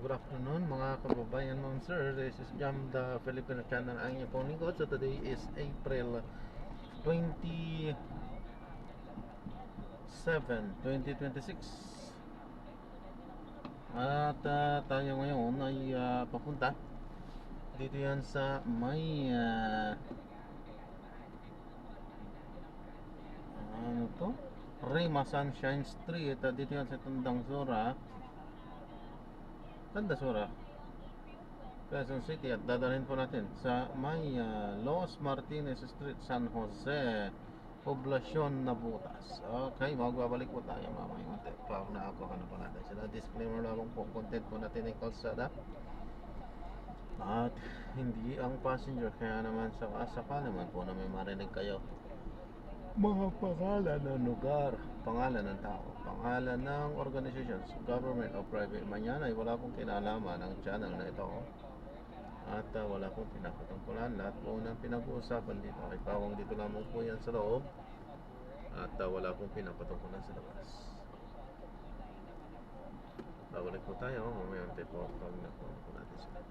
Good afternoon mga kababayan, ma'am sir. This is Jam, the Filipino channel ang inyong pong lingkod. So today is April 27, 2026. At tayo ngayon ay papunta dito yan sa may ano to? Rema Sunshine Street. Dito yan sa Tandang Sora, Quezon City, at dadalhin po natin sa may Los Martinez Street, San Jose, Poblacion Nabutas. Okay, magbabalik po tayo mamaya. Pag nakakuha po natin sila. Disclaimer lamang po, content po natin ay kalsada at hindi ang passenger. Kaya naman saka naman po na may marinig kayo mga pangalan ng lugar, pangalan ng tao, pangalan ng organizations, government o private man yan, ay wala pong kinalaman ng channel na ito. At wala pong pinapatungkulan. Lahat po ng pinag-uusapan dito ay pawang dito lamang po yan sa loob. At wala pong pinapatungkulan sa labas. Babalik po tayo mamaya po pag nakuha po natin sila.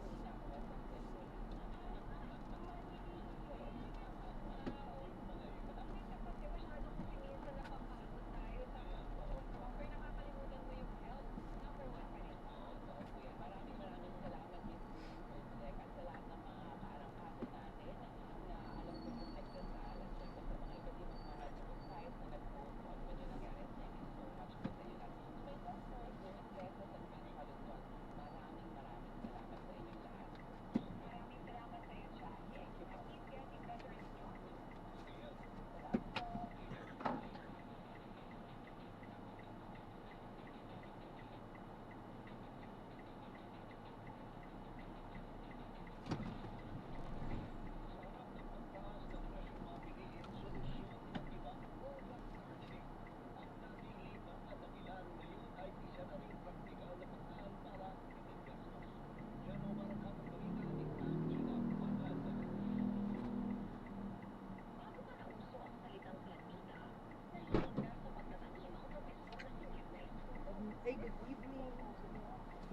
Hey, good evening.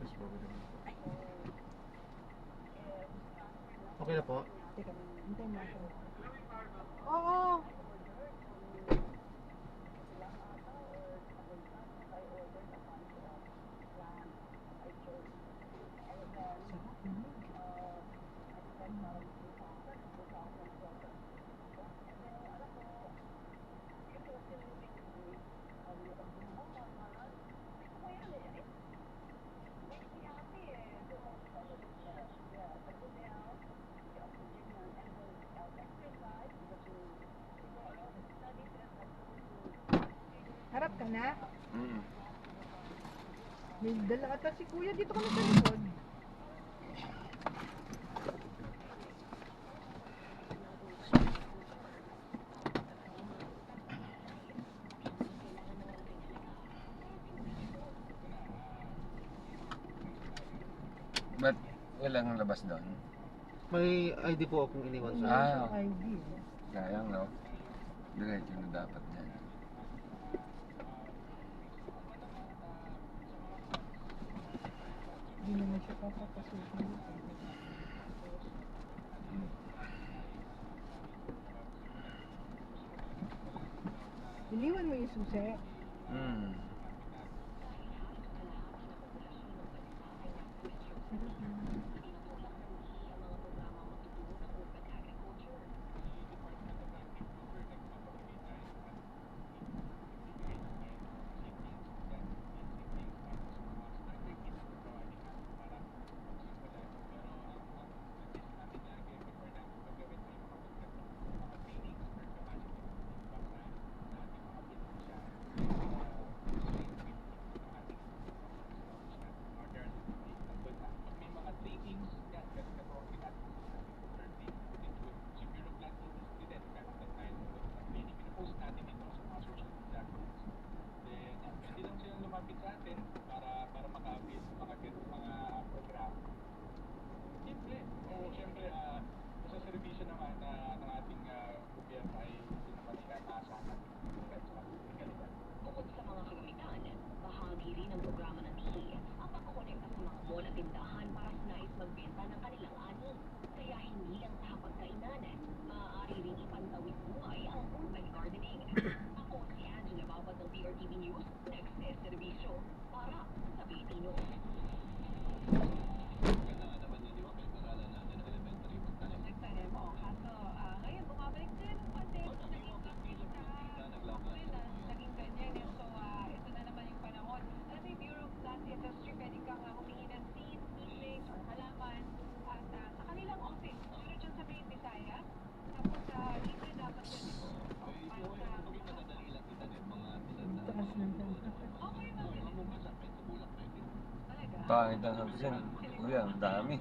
Yes, okay na po. Teka, hintay mo ako. Oo! Sarap naman. Harap ka na? May dala ata si kuya. Dito ka na sa likod. Ba't walang labas doon? May ID po akong iniwan sa ID. Sayang, no? Diretso na dapat dyan. Hindi naman siya papapasukin. Iniwan mo yung susi. Taas ng tanto. Pangit ang hapsin. Kuya, ang dami.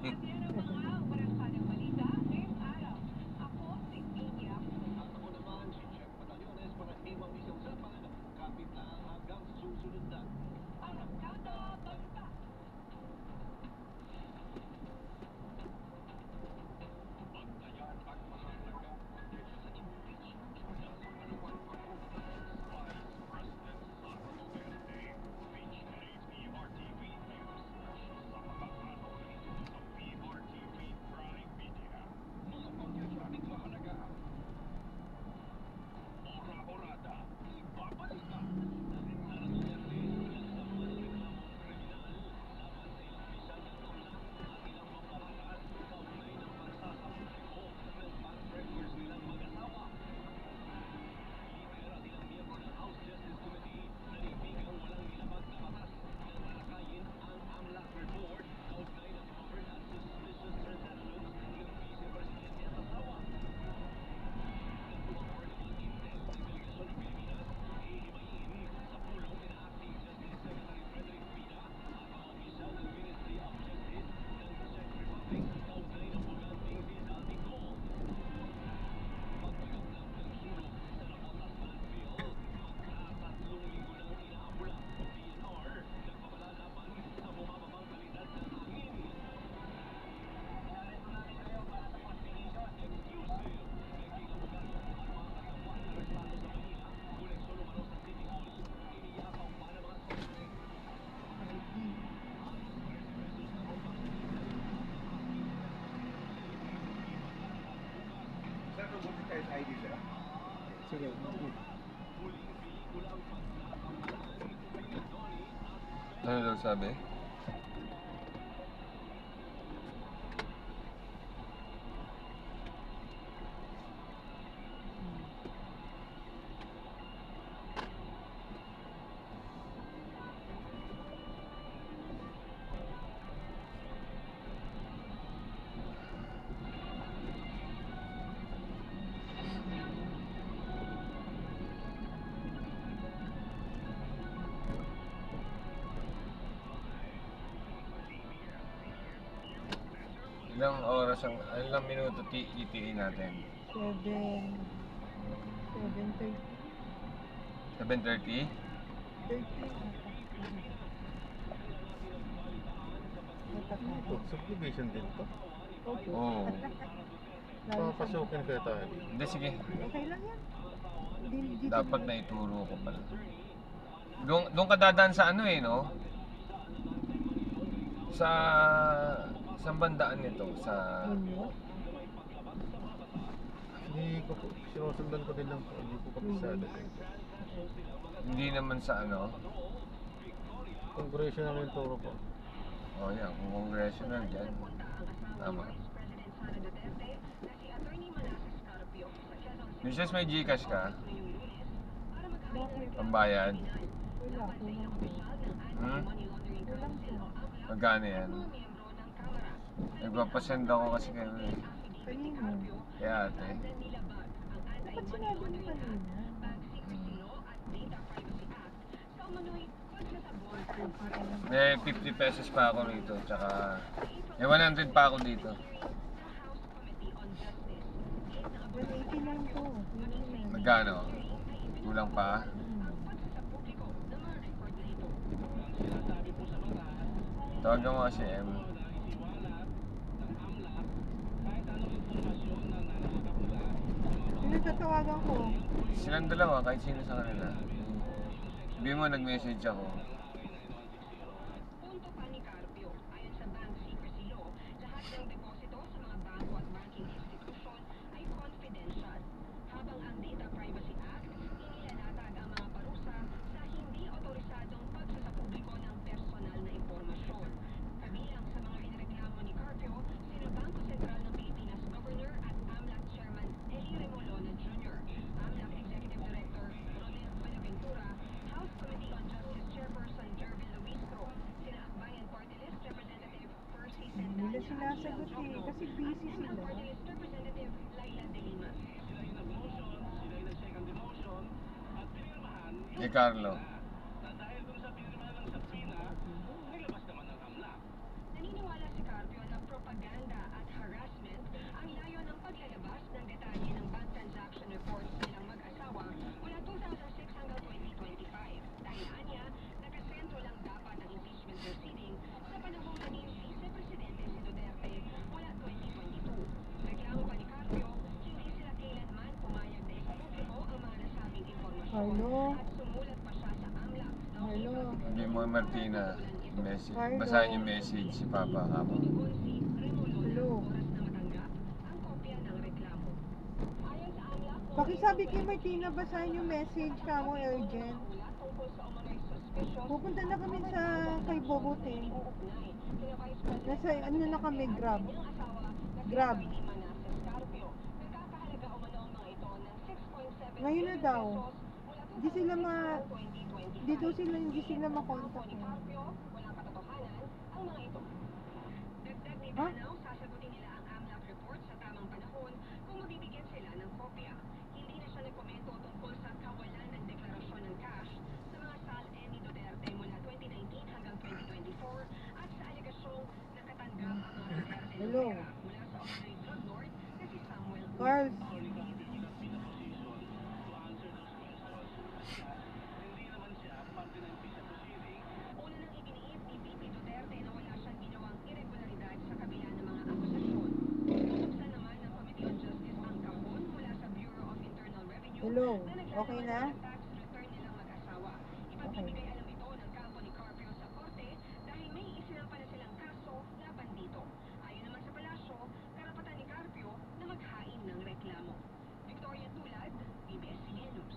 Sige. Ano daw sabi? Ilang oras ang, ilang minuto itiin natin? 7:30. 7:30? 30 ata. Ito, subdivision din to. Opo. Oo. Papasukin kaya tayo. Hindi, sige. Okay lang yan. Dito Dapat na ituro ko pala. Doon ka dadaan sa ano eh, no? Sa bandaan nito, sa... Munyos. Hindi ko po, sinusundan ko din lang po. Hindi ko kapisado. Hindi naman sa ano. Congressional yung turo ko. Oh, yan. Kung congressional dyan. Tama. Mrs. may Gcash ka? Bakit? Pambayad? Wala. Kulang po. Hmm? Kulang po. Magkano yan? Nagpapasend ako kasi kayo eh. Kanino? Kaya ate. Ba't sinabi mo kanina? May 50 pesos pa ako rito. Tsaka may 100 pa ako dito. 180 lang po. Magkano? Kulang pa? Tawagan mo kasi M. Sino tatawagan ko? Silang dalawa, kahit sino sa kanila. Sabi mo, nag-message ako. sinasagot eh. Kasi busy sila. Eh, Carlo. Naniniwala si Carpio na propaganda at harassment ang layo ng paglalabas ng detalye ng bank transaction reports nilang mag-asawa mula 2006 hanggang 2025. Dahil anya, nakasentro lang dapat ang impeachment proceeding sa panahon na ni Vice Presidente si Duterte mula 2022. Reklamo pa ni Carpio, hindi sila kailanman pumayag na ipubliko ang mga nasabing impormasyon Hello? at sumulat pa siya sa AMLA. Hello? Hindi mo, Martina. Message. Carlo. Basahin yung message si Papa Kamo. Hello? Oras na matanggap ang kopya ng reklamo. Ayon sa AMLA, Pakisabi kay Martina, basahin yung message ka mo, urgent. mula tungkol sa umunay suspicious Pupunta na kami sa kay Bobote. uugnay kina Vice President Nasa ano na kami, Grab. niyang asawa na si Grab. Atty. Manasseh Carpio. Nagkakahalaga umano ang mga ito ng 6.7 Ngayon na daw. pesos mula Hindi sila 2025. Dito sila, hindi sila makontak Ni eh. Carpio, walang katotohanan ang mga ito. Dagdag ni Ha? Banaw, sasagutin nila ang AMLAC report sa tamang panahon kung mabibigyan sila ng kopya. Hindi na siya nagkomento tungkol sa kawalan ng deklarasyon ng cash sa mga SAL-E ni Duterte mula 2019 hanggang 2024 at sa alegasyong nakatanggap ang mga Duterte ng Hello? pera mula sa umano'y drug lord na si Samuel Carl, Una nang ibiniit ni VP Duterte na wala siyang ginawang irregularidad sa kabila ng mga akusasyon. Bubuksan naman ng Committee on Justice ang kahon mula sa Bureau of Internal Revenue hello? na Okay naglalaman na? ng tax return nilang mag-asawa. Ipagbibigay alam ito ng kampo ni Carpio sa korte dahil may isinampa na silang kaso laban dito. Ayon naman sa palasyo, karapatan ni Carpio na maghain ng reklamo. Victoria Tulad, ABS-CBN News.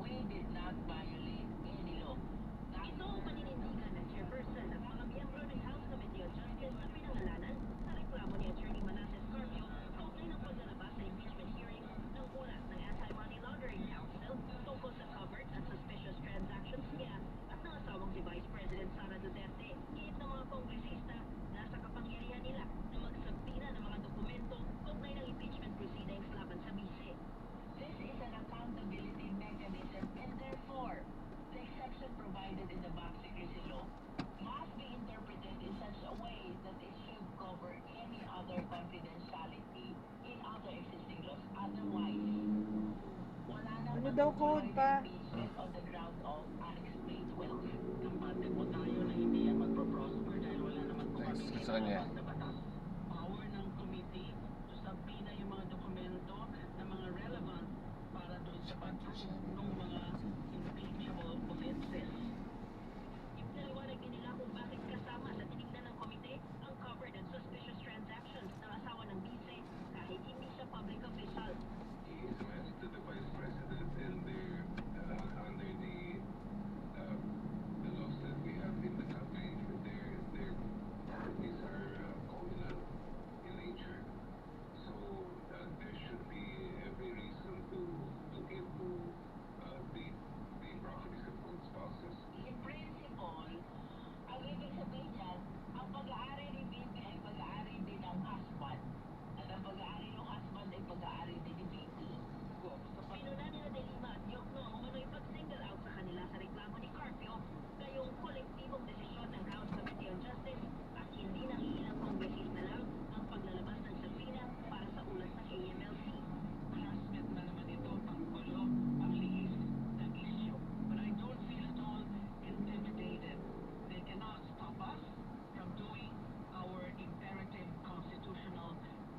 We did not violate any law. Ito ang paninindigan ng chairperson at mga miyembro ng House Committee on Justice na pinangalanan sa reklamo ni Atty. Manasseh Carpio kaugnay ng paglalabas sa impeachment hearing ng ulat ng Anti-Money Laundering Council tungkol sa covered at suspicious transactions niya at ng asawang si Vice President Sara Duterte. Gihit ng mga kongresista na sa kapangyarihan nila na magsabina ng mga dokumento kaugnay ng impeachment proceedings laban sa bise. This is an accountability mechanism and therefore, the exception provided in the Bank Secrecy Law must be interpreted in such a way that it should cover any other confidentiality in other existing laws. Otherwise, wala nang Ano daw code pa? impeachment on the ground of unexplained wealth. Kampante po tayo na hindi yan magpo-prosper dahil wala naman po kami Next, sa kanya. na batas. Power ng committee to subpoena yung mga dokumento na mga relevant para doon sa pag-prove ng mga impeachable offenses. Ipinaliwanag din nila kung bakit kasama sa tinignan ng komite ang covered and suspicious transactions ng asawa ng bise kahit hindi siya public official. He is married to the vice president, and they're under the laws that we have in the country. Their properties are communal in nature, so there should be every reason to give to the properties of both spouses. In principle, ang ibig sabihin niyan, ang pag-aari ni VP ay pag-aari din ng husband. At ang pag-aari ng husband ay pag-aari din ni VP. Pinuna nila de Lima at Diokno ang umano'y pag-single out sa kanila sa reklamo ni Carpio ngayong kolektibong desisyon ng House Committee on Justice at hindi ng ilang kongresista lang ang paglalabas ng subpoena para sa ulat ng AMLC. Harassment na naman ito, panggulo, panglihis ng issue. But I don't feel at all intimidated. They cannot stop us from doing our imperative constitutional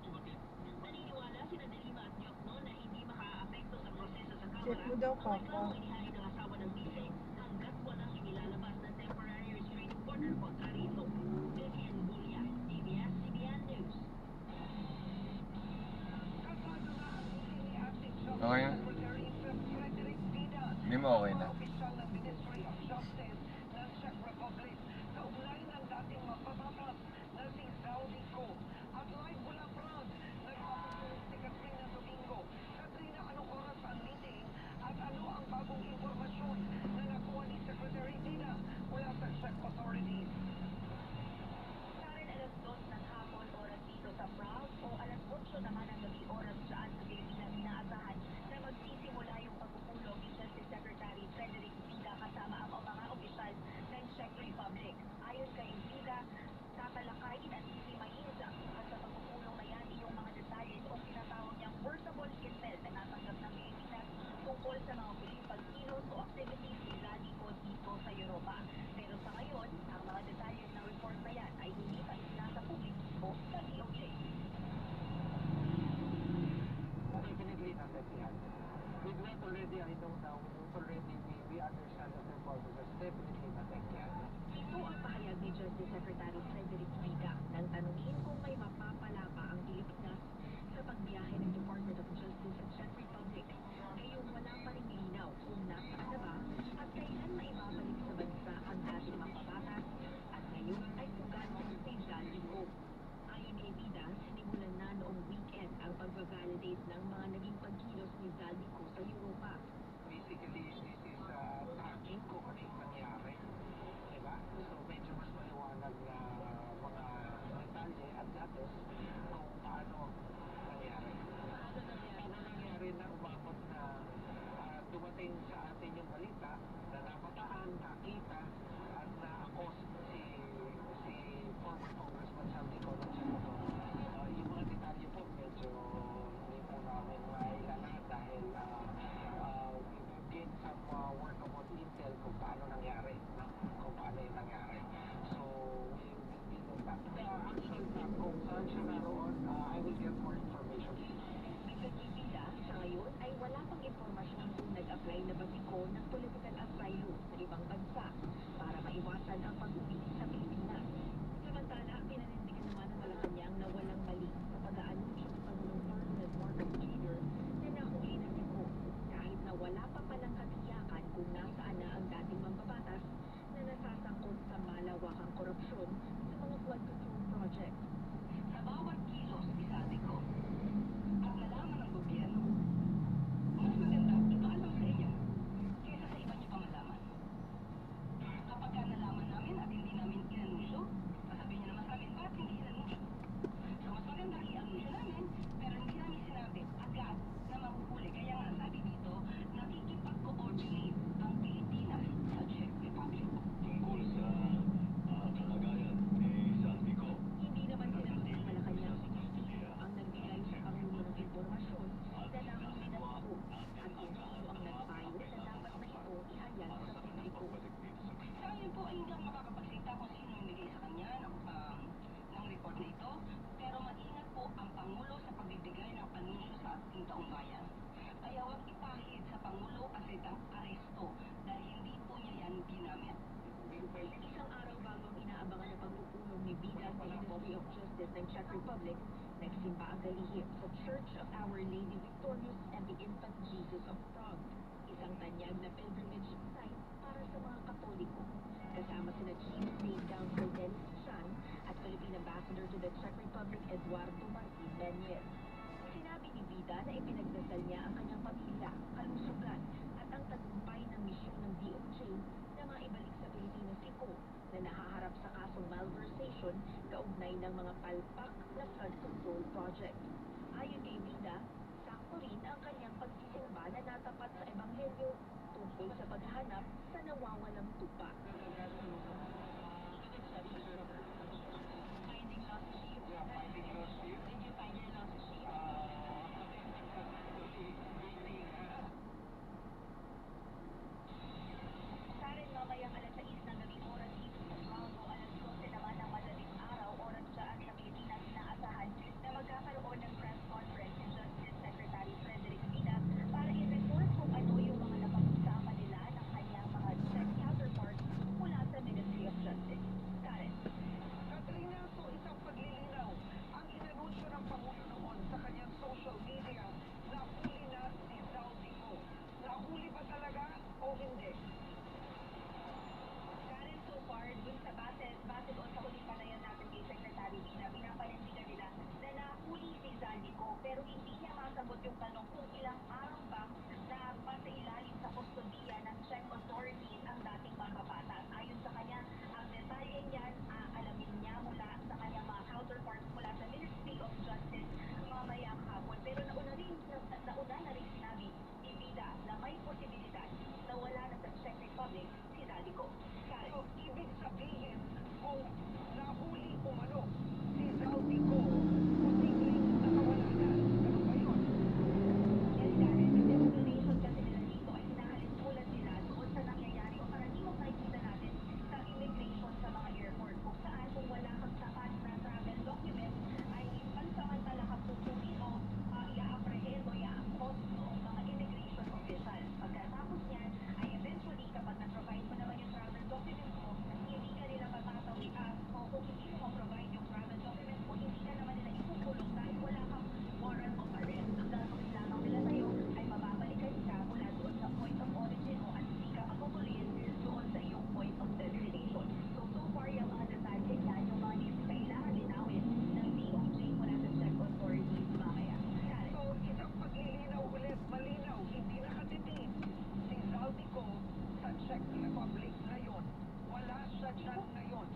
duty. Naniniwala sina De Lima at Diokno na hindi makaapekto sa proseso sa Kamara Check mo daw, ang Papa. reklamong inihain ng asawa ng bise hanggat walang inilalabas na temporary restraining order kontra rito. Vivian Bulia, ABS-CBN News. Kalsado na ang isini at si John Okay na? Hindi mo okay na. Karen, alas 2 ng hapon oras dito sa Prague o alas 8 naman ang gabi oras dyan sa Pilipinas inaasahan na magsisimula yung pagpupulong ni Justice Secretary Frederick Vida kasama ang mga opisyal ng Czech Republic. Ayon kay Vida, tatalakayin at hihimayin sa sa pagpupulong na yan yung mga detalye o tinatawag niyang workable intel na natanggap ng Pilipinas tungkol sa mga huling pagkilos o activities ni Zaldico dito sa Europa. Pero sa ngayon, ang mga detalye ng report na yan ay hindi pa isinasa publiko sa DOJ. Definitely not that yan. With what already I know now, already we understand that the purposes definitely not that yan. Ito ang pahayag ni Justice Secretary Frederick Vida nang tanungin kung may mapapala pa ang Pilipinas sa pagbiyahe ng Department of Justice sa Czech Republic. Ngayong wala pa rin linaw kung nasaan na ba at kailan maibabalik sa bansa ang dating mapapatas at ngayon ay ugat ni Zaldico. Ayon kay Vida, sinimulan na noong weekend ang pag-validate ng mga naging pagkilos ni Zaldico sa Europa. Basically, this is tracking kung ano yung nangyari. Diba? So, medyo mas maliwanag na mga detalye at datos kung paano nangyari. Paano nangyari na umabot na dumating sa atin yung balita na napataan, nakita, at na-accost si former Congressman Zaldico ng Senado. Yung mga detalye po medyo hindi po namin mailala dahil we've gained some workable intel kung paano nangyari, no? Kung paano yung nangyari. So, we know that. Actually, kung saan siya naroon, I will get more information. Bigat ni Vida, sa ngayon ay wala pang impormasyon kung nag-apply na ba si Ko ng political asylum sa ibang bansa para maiwasan ang pag-uwi sa Pilipinas. Samantala, pinanindigan naman ng Malacanang na walang mali sa pag-aanunsyo ng Pangulong Ferdinand Marcos Jr. na nahuli na si Ko kahit na wala pa palang katiyakan kung nasaan na ang dating mambabatas na nasasangkot sa malawakang korupsyon sa mga flood control project. Sa bawat kilos ni Zaldico, ang nalaman ng gobyerno, mas maganda ipaalam sa inyo kaysa sa iba niyo pang malaman. Kapag ka nalaman namin at hindi namin inanunsyo, sasabihin niyo naman sa amin, bakit hindi inanunsyo? So mas maganda i-anunsyo namin, pero hindi namin sinabi agad na mahuhuli. Kaya nga sabi dito, nakikipag-coordinate ang Pilipinas sa Czech Republic. Tungkol sa kalagayan ni Zaldico. Hindi naman sinagot ng Malacanang si Justino ang nagbigay sa Pangulo ng impormasyon na nahuli na si Ko at kung sino ang nagpayo na dapat na ito ihayag sa publiko. Sa amin po ay hindi ako makakapagsalita kung sino yung bigay sa kanya ng report na ito, pero maingat po ang Pangulo sa pagbibigay ng panunsyo sa ating taong bayan. Kaya huwag ipahid sa Pangulo ang salitang aresto dahil hindi po niya yan ginamit. Isang araw bago ang inaabangan na pagpupulong ni Vida sa Ministry of Justice ng Czech Republic, nagsimba ang kalihim sa Church of Our Lady Victorious and the Infant Jesus of Prague, isang tanyag na pilgrimage site para sa mga Katoliko. Kasama sina Chief St. Council Dennis Chan at Philippine Ambassador to the Czech Republic Eduardo Martin Benez. Sinabi ni Vida na ipinagdasal niya ang kanyang pamilya, kalusugan at ang tagumpay ng misyon ng DOJ na maibalik sa Pilipinas si Ko na nahaharap sa kasong malversation kaugnay ng mga palpak na flood control project. Ayon kay Vida, sakto rin ang kanyang pagsisimba na natapat sa Ebanghelyo tungkol sa paghanap sa nawawalang tupa. Finding lost sheep. Did you find your lost sheep? Karen, mamayang alas 6 ng gabi oras dito sa Prague o alas 12 naman ng madaling araw oras dyan sa Pilipinas inaasahan na magkakaroon ng press conference si Justice Secretary Frederick Vida para i-report kung ano yung mga napag-usapan nila ng kanyang mga Czech counterparts mula sa Ministry yung tanong kung ilang araw ba na pasailalim sa kustodiya ng Czech authorities ang dating mambabatas. Ayon sa kanya, ang detalye niyan aalamin niya mula sa kanyang mga counterparts mula sa Ministry of Justice mamayang hapon. Pero nauna na rin sinabi ni Vida na may posibilidad na wala na sa Czech Republic si Zaldico. Karen. So, ibig sabihin, kung nahuli umano si Zaldico, posibleng nakawala na. Ganun ba yun? Yes, Karen. Yung explanation kasi nila dito ay hinahalin tulad nila doon sa nangyayari o karaniwang nakikita natin sa immigration sa mga airport kung saan kung wala kang sapat na travel document ay pansamantala kang pupunin o i-apprehend o i-accost ng mga immigration officials. Pagkatapos niyan ay eventually kapag na-provide mo naman yung travel document mo, hindi ka nila matatawian o kung hindi mo ma-provide yung travel document mo, hindi ka naman nila ikukulong dahil wala kang warrant of arrest. Ang gagawin lamang nila sa'yo ay mababalikan ka mula doon sa point of origin mo at hindi ka makukulin doon sa iyong point of destination. So far yung mga detalye niya, yung mga kailangan linawin ng DOJ mula sa Czech authorities mamaya. Karen. So, isang paglilinaw ulit, malinaw, hindi nakatitig si Zaldico sa Czech Republic ngayon. Wala siya dyan ngayon.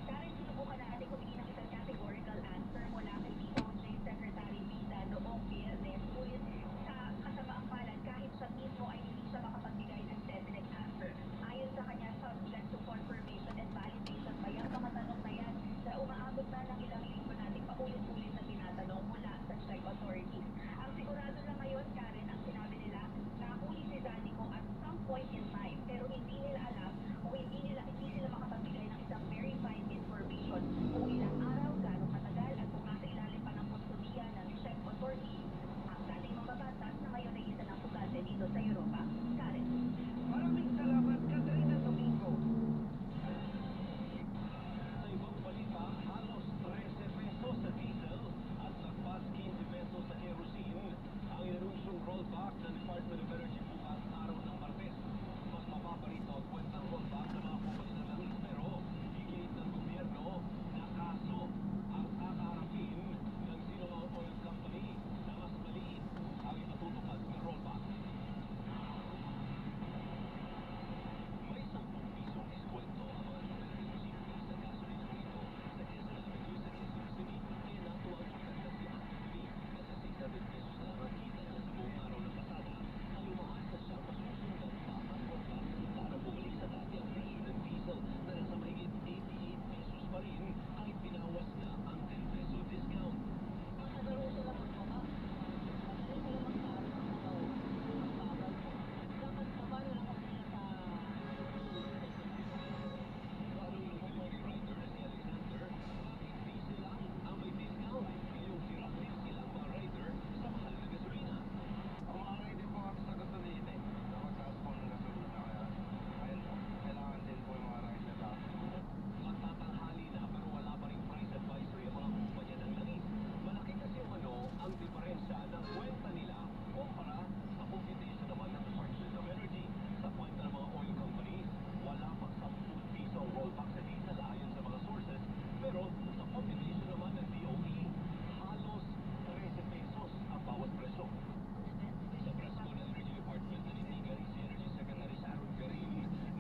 Karen, sinubukan natin humingi ng isang categorical answer mula kay DOJ Secretary Vida noong Biyernes. Ngunit sa kasamaang palad, kahit siya mismo ay hindi siya makapagbigay ng definite answer. Ayon sa kanya, subject to confirmation and validation pa yung mga tanong na yan na umaabot na ng ilang linggo natin paulit-ulit na tinatanong mula sa Czech authorities. Ang sigurado lang ngayon, Karen, ang sinabi nila, nahuli si Zaldico at some point in time, pero hindi nila alam o hindi sila makapagbigay ng isang verified information kung ilang araw, gano'ng katagal at kung nasa ilalim pa ng kustodiya ng Czech authorities ang dating mambabatas na ngayon ay isa ng pugante dito sa Europa. Karen. Maraming salamat, Katrina Domingo. Sa ibang balita, halos 13 pesos sa diesel at lagpas 15 pesos sa kerosene ang inanunsong rollback ng Department of Energy bukas araw ng Martes. Mas mababa rito ang kwentang rollback sa mga kumpanya ng langis pero higit ng gobyerno na kaso ang kakaharapin ng Sinaloa Oil Company na mas maliit ang ipatutupad na rollback. May 10 pisong diskwento ang mga numerong simple sa gasolina rito sa Quezon Avenue sa Quezon City. Kaya natuwa ang maganda si Anthony na sa 600 pesos na lang ang kita niya sa buong araw ng pasada. Ang lumakas na siya masusundan pa ang rollback para bumalik sa dati ang presyo ng diesel na nasa mahigit 88 pesos pa rin kahit binawas na ang 10 peso discount. Ang nagkaroon sila magbaba. Magaling sila magkaroon ng mga magbabal mo. Dapat paano lang kung sila sa Lalong lumabog ni rider na si Alexander, bakit di sila ang may discount? Ngayong hirap din silang mga rider sa mahal na gasolina. Ang mga rider po kami sa gasolina eh. Nakataas po ng gasolina kaya kailangan din po yung mga rider natin. Magtatanghali na pero wala pa rin price advisory ang mga kumpanya ng langis. Malaki kasi ang diferensya ng kwenta nila kumpara sa computation naman ng Department of Energy. Sa kwenta ng mga oil companies, wala pang 10 piso ang rollback sa diesel ayon sa mga sources. Pero sa computation naman ng DOE, halos 13 pesos ang bawat presyo. Sa presko ng Energy Department, nanindigan si Energy Secretary Sharon Garin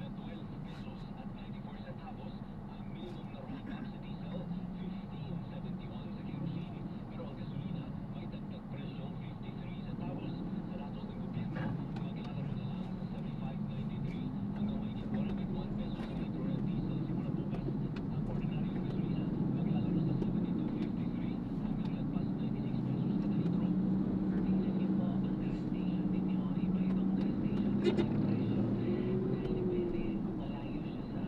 na 12 pesos at 94 centavos ang minimum na rollback sa diesel, 15.71 sa kerosene. Pero ang gasolina may dagdag presyong 53 centavos. Sa datos ng gobyerno, maglalaro na lang sa 75.93 hanggang mahigit 101 pesos sa litro ng diesel simula bukas. Ang ordinaryong gasolina maglalaro sa 72.53 hanggang lagpas 96 pesos kada litro. Sige po, ang gas station ninyo, iba-ibang gas station kasi ang presyo. Dahil depende kung malayo siya sa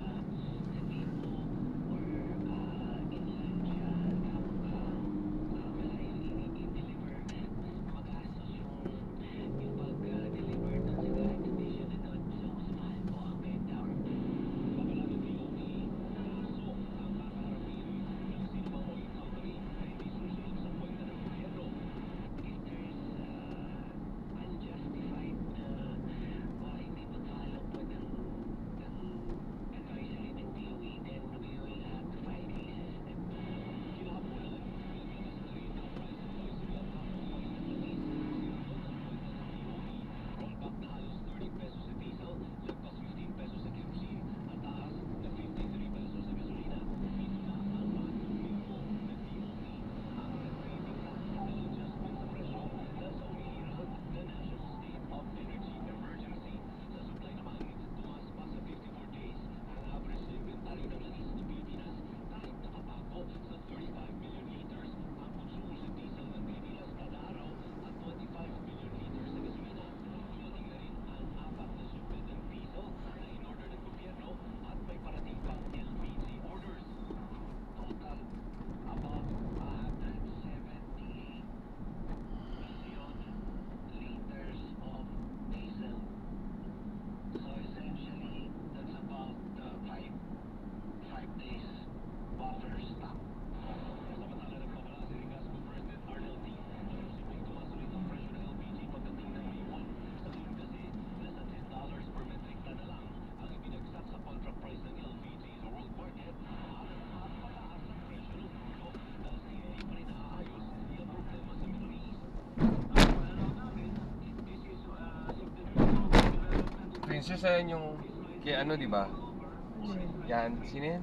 depot or inland siya, malayo i-deliver. Mas magastos yung pag-deliver doon sa gas station na doon. So, mas mahal po ang benta. Babala ng DOE, kaso ang kakaharapin ng sinumang oil company na hindi susunod sa kwenta ng gobyerno. If there's unjustified na hindi Princess, ayan yung kay ano, di ba? Yan, sino yan?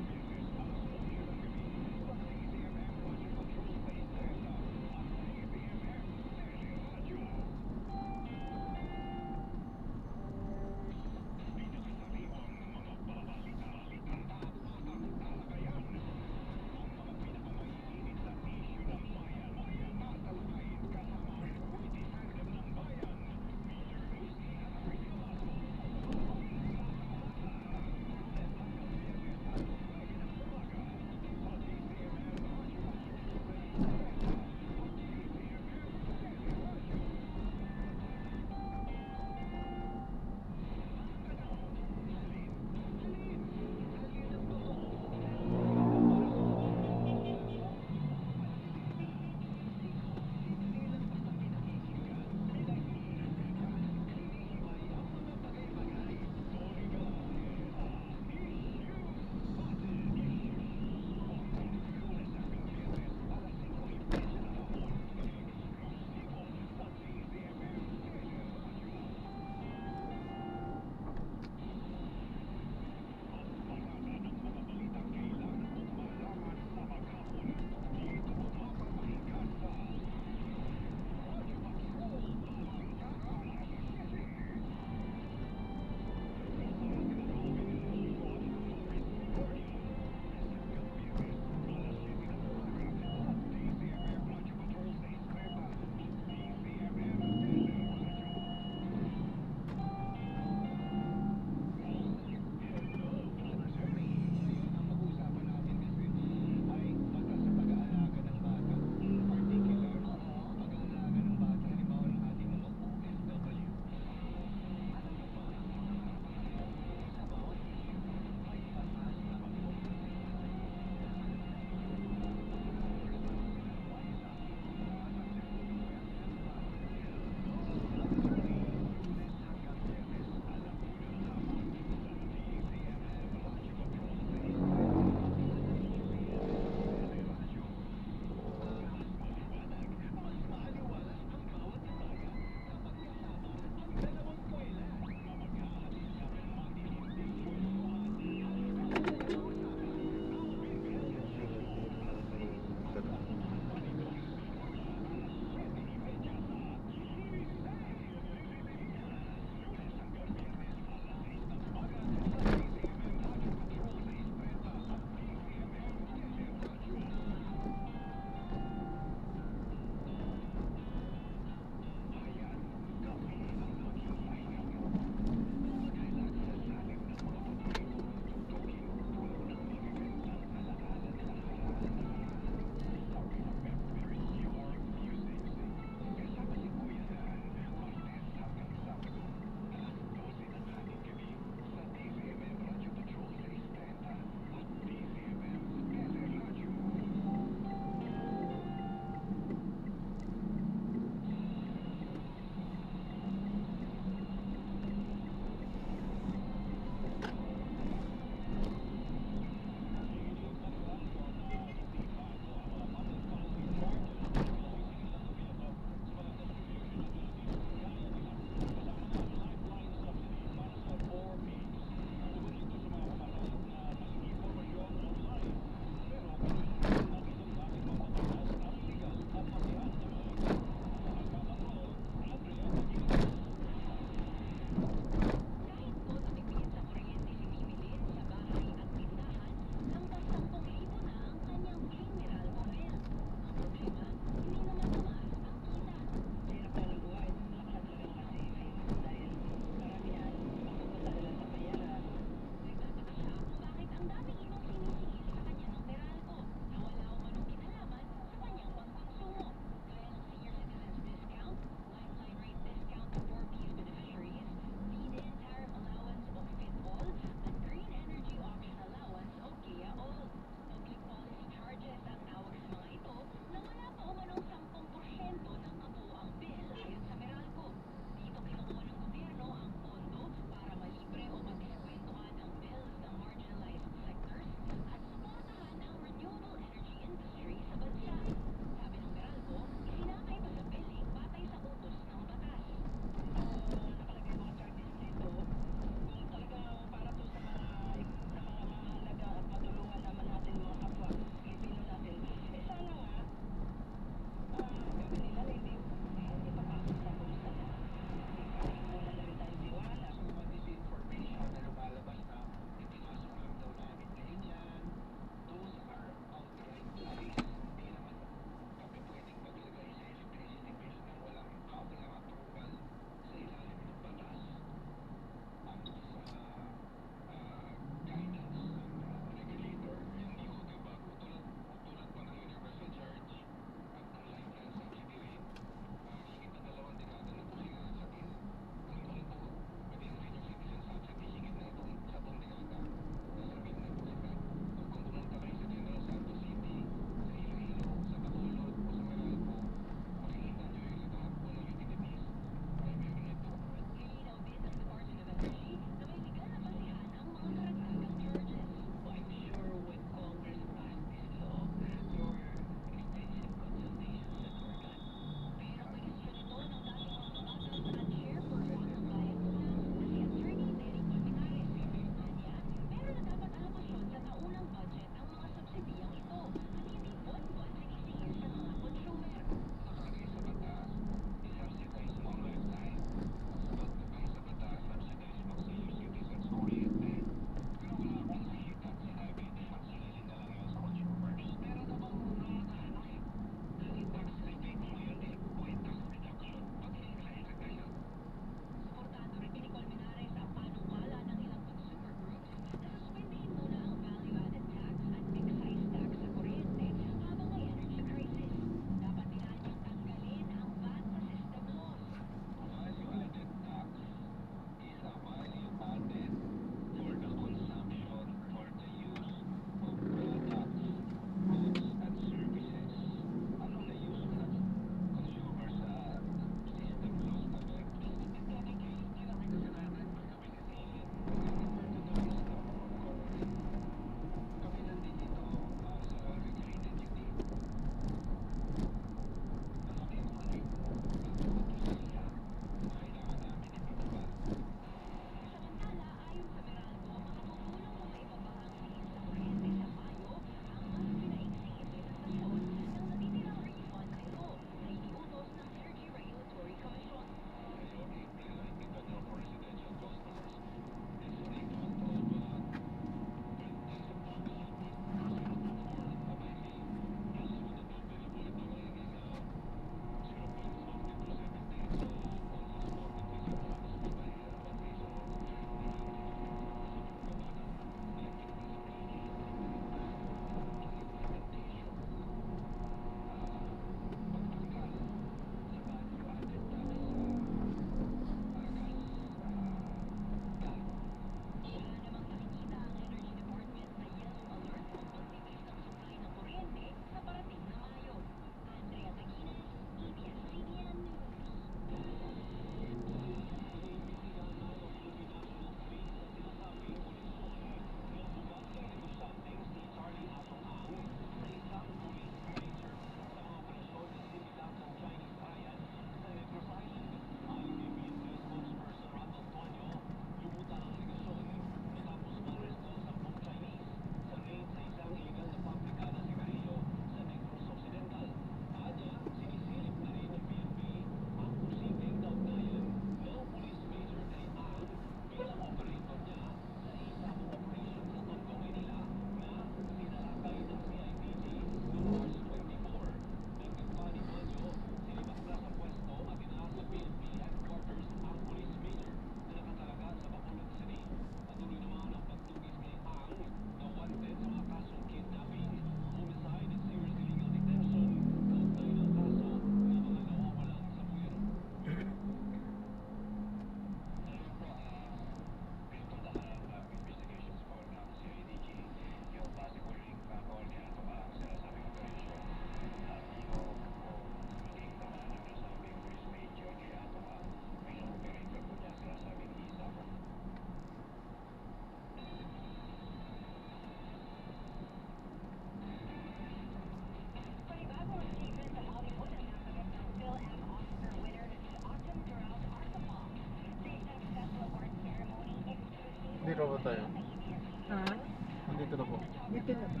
ka na ba?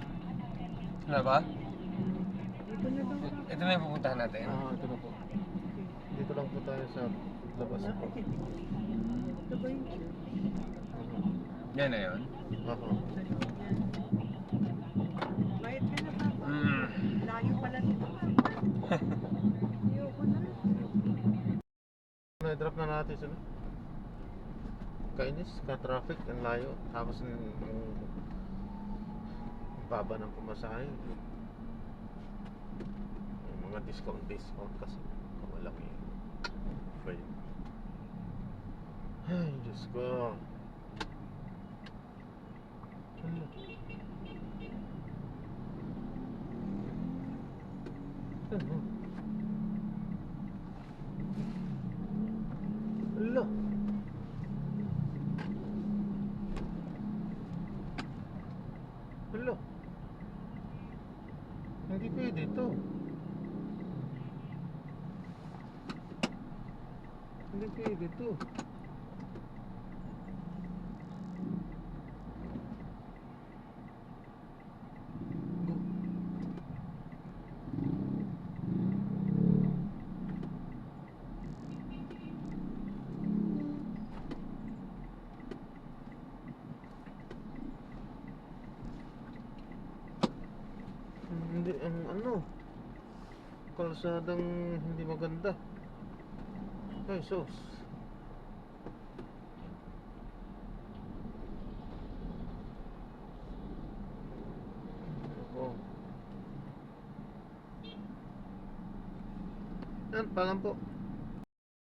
Wala ba? Dito na daw sa... Ito na yung pupuntahan natin. Ito na po. Dito lang po tayo sa labas po. Ito ba yung church? Yan na yun. Ako. Bayad ka na ba? Mm. Layo pala nito. Ayoko na. Na-drop na natin sila. Kainis, ka-traffic, ang layo. Tapos ang baba ng pumasahe. Yung mga discount kasi. Malaki yung freight. Ay, Diyos ko. Ano? Ano? Ala. Ala. Hindi pwede ito. Hindi pwede ito. Hindi, kalsadang hindi maganda. Ay, sus. Ako. Yan, palam po.